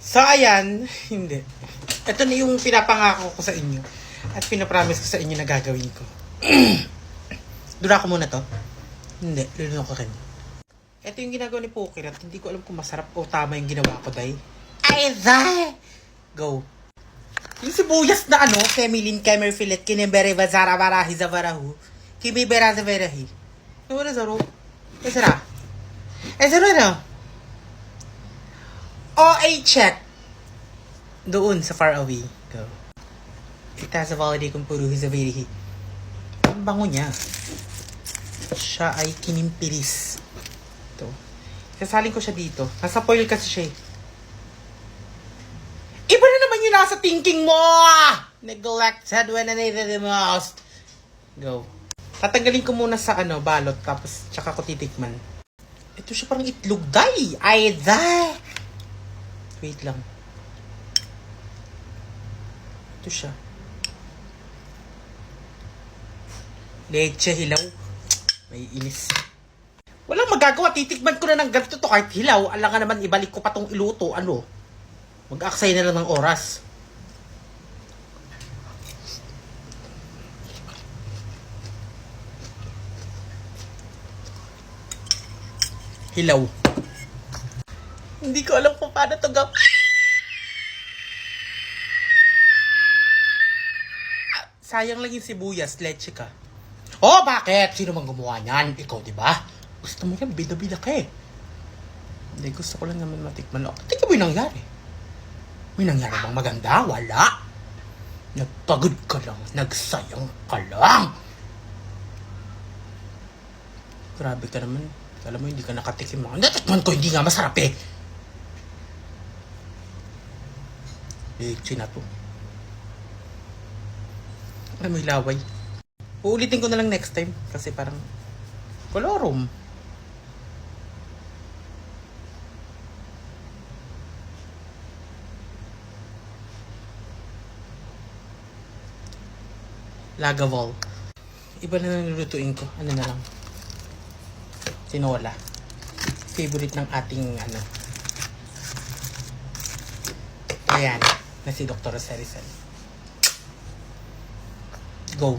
So, ayan. Hindi. Ito na yung pinapangako ko sa inyo. At pinapromise ko sa inyo na gagawin ko. Dura ko muna to. Hindi. Lulunok ko rin. Ito yung ginagawa ni Poker at hindi ko alam kung masarap o tama yung ginawa ko, day. Ay, day! Go. Yung sibuyas na ano, Kemilin, Kemer, Filet, Kinembere, Vazara, Varahi, Zavarahu, Kimibera, Zavarahi. Ano na zaro? Esara? Esara na? OA check. Doon sa far away. Go. Ita sa validate kung puro Zavarahi. Ang bango niya. Siya ay kinimpilis. Ito. Sasalin ko siya dito. Nasa foil kasi siya eh. Iba na naman yung nasa thinking mo! Neglected when I needed the most. Go. Tatanggalin ko muna sa ano, balot. Tapos, tsaka ko titikman. Ito siya parang itlog. Day! Ay, day! Wait lang. Ito siya. Leche, hilaw. May inis. Walang magagawa. Titikman ko na ng ganito to kahit hilaw. Alangan naman ibalik ko pa tong iluto. Ano? Mag-aksay na lang ng oras. Hilaw. Hindi ko alam kung paano to gawin. Sayang lang yung sibuyas. Leche ka. Oh, bakit? Sino mang gumawa niyan? Ikaw, di ba? Gusto mo yan, bida-bida ka eh. Hindi, gusto ko lang naman matikman. Tingnan mo yung nangyari. May nangyari bang maganda? Wala. Nagpagod ka lang. Nagsayang ka lang. Grabe ka naman. Alam mo, hindi ka nakatikim. Natikman ko, hindi nga masarap eh. Leche na to. Ay, may laway. Uulitin ko na lang next time. Kasi parang kolorum. Lagavol. Iba na nilulutuin ko. Ano na lang. Tinola. Favorite ng ating ano. Ayan. Na si Dr. Sericel. Go.